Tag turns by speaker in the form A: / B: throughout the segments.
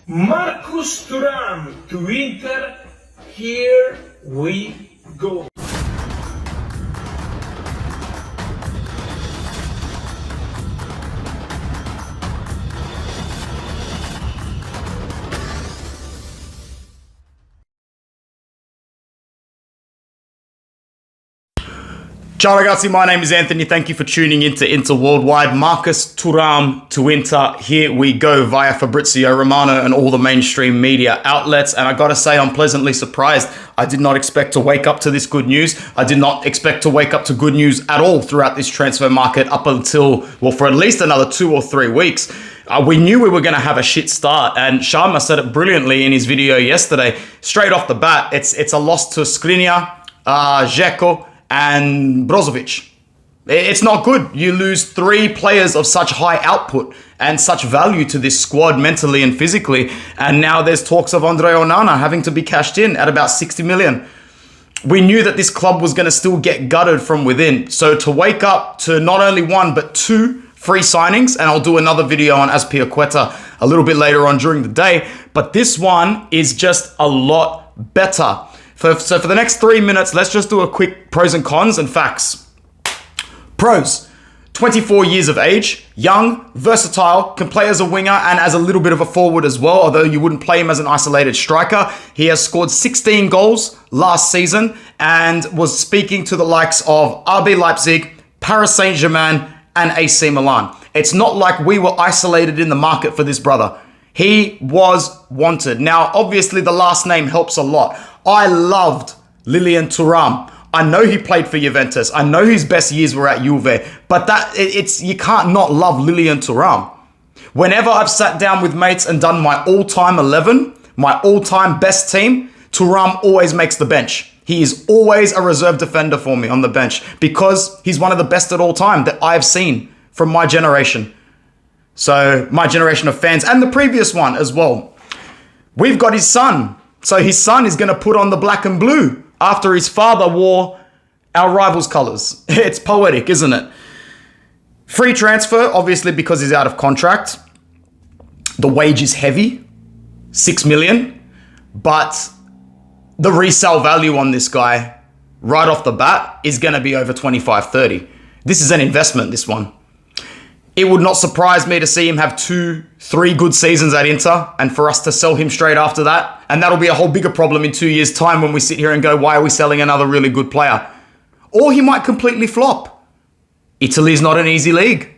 A: Marcus Thuram to Inter. Here we go.
B: Ciao ragazzi, my name is Anthony. Thank you for tuning into Inter Worldwide. Marcus Thuram to Inter. Here we go via Fabrizio Romano and all the mainstream media outlets. And I gotta say, I'm pleasantly surprised. I did not expect to wake up to this good news. I did not expect to wake up to good news at all throughout this transfer market up until, well, for at least another 2 or 3 weeks. We knew we were going to have a shit start, and Sharma said it brilliantly in his video yesterday. Straight off the bat, it's a loss to Skriniar, Dzeko, and Brozovic. It's not good. You lose 3 players of such high output and such value to this squad mentally and physically. And now there's talks of Andre Onana having to be cashed in at about 60 million. We knew that this club was going to still get gutted from within. So to wake up to not only 1, but 2 free signings, and I'll do another video on Azpilicueta a little bit later on during the day, but this one is just a lot better. So for the next 3 minutes, let's just do a quick pros and cons and facts. Pros: 24 years of age, young, versatile, can play as a winger and as a little bit of a forward as well, although you wouldn't play him as an isolated striker. He has scored 16 goals last season and was speaking to the likes of RB Leipzig, Paris Saint-Germain, and AC Milan. It's not like we were isolated in the market for this brother. He was wanted. Now, obviously, the last name helps a lot. I loved 6million Thuram. I know he played for Juventus. I know his best years were at Juve, but you can't not love 6million Thuram. Whenever I've sat down with mates and done my all-time 11, my all-time best team, Thuram always makes the bench. He is always a reserve defender for me on the bench because he's one of the best at all time that I've seen from my generation. So my generation of fans and the previous one as well. We've got his son. So his son is going to put on the black and blue after his father wore our rivals' colours. It's poetic, isn't it? Free transfer, obviously, because he's out of contract. The wage is heavy, 6 million. But the resale value on this guy, right off the bat, is going to be over 25, 30. This is an investment, this one. It would not surprise me to see him have 2, 3 good seasons at Inter and for us to sell him straight after that. And that'll be a whole bigger problem in 2 years' time when we sit here and go, why are we selling another really good player? Or he might completely flop. Italy is not an easy league.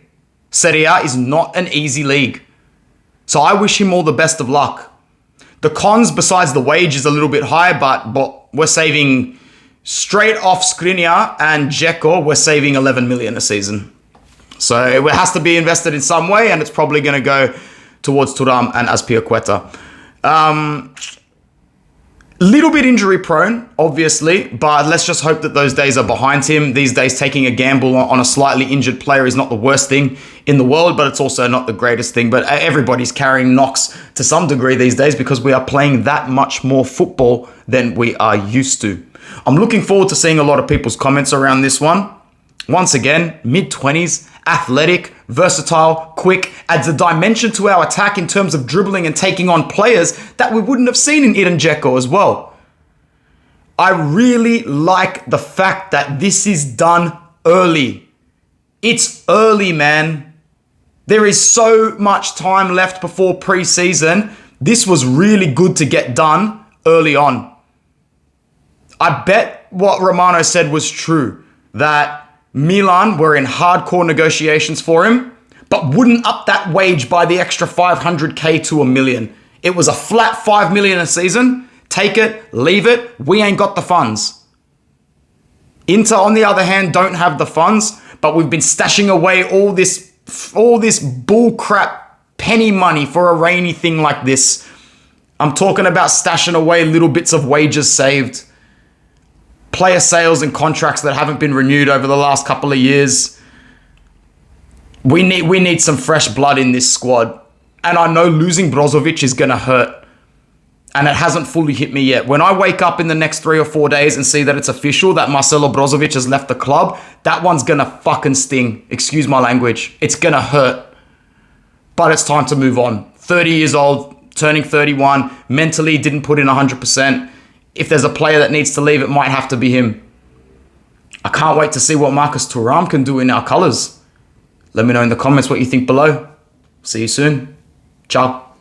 B: Serie A is not an easy league. So I wish him all the best of luck. The cons, besides the wage, is a little bit high, but we're saving straight off Skriniar and Dzeko, we're saving 11 million a season. So it has to be invested in some way, and it's probably going to go towards Thuram and Azpilicueta. Little bit injury prone, obviously, but let's just hope that those days are behind him. These days, taking a gamble on a slightly injured player is not the worst thing in the world, but it's also not the greatest thing. But everybody's carrying knocks to some degree these days because we are playing that much more football than we are used to. I'm looking forward to seeing a lot of people's comments around this one. Once again, mid-20s, athletic, versatile, quick, adds a dimension to our attack in terms of dribbling and taking on players that we wouldn't have seen in Edin Dzeko as well. I really like the fact that this is done early. It's early, man. There is so much time left before pre-season. This was really good to get done early on. I bet what Romano said was true, that Milan were in hardcore negotiations for him, but wouldn't up that wage by the extra 500k to 1 million. It was a flat 5 million a season. Take it, leave it. We ain't got the funds. Inter, on the other hand, don't have the funds, but we've been stashing away all this bull crap penny money for a rainy thing like this. I'm talking about stashing away little bits of wages saved, player sales and contracts that haven't been renewed over the last couple of years. We need some fresh blood in this squad. And I know losing Brozovic is going to hurt. And it hasn't fully hit me yet. When I wake up in the next 3 or 4 days and see that it's official, that Marcelo Brozovic has left the club, that one's going to fucking sting. Excuse my language. It's going to hurt. But it's time to move on. 30 years old, turning 31, mentally didn't put in 100%. If there's a player that needs to leave, it might have to be him. I can't wait to see what Marcus Thuram can do in our colours. Let me know in the comments what you think below. See you soon. Ciao.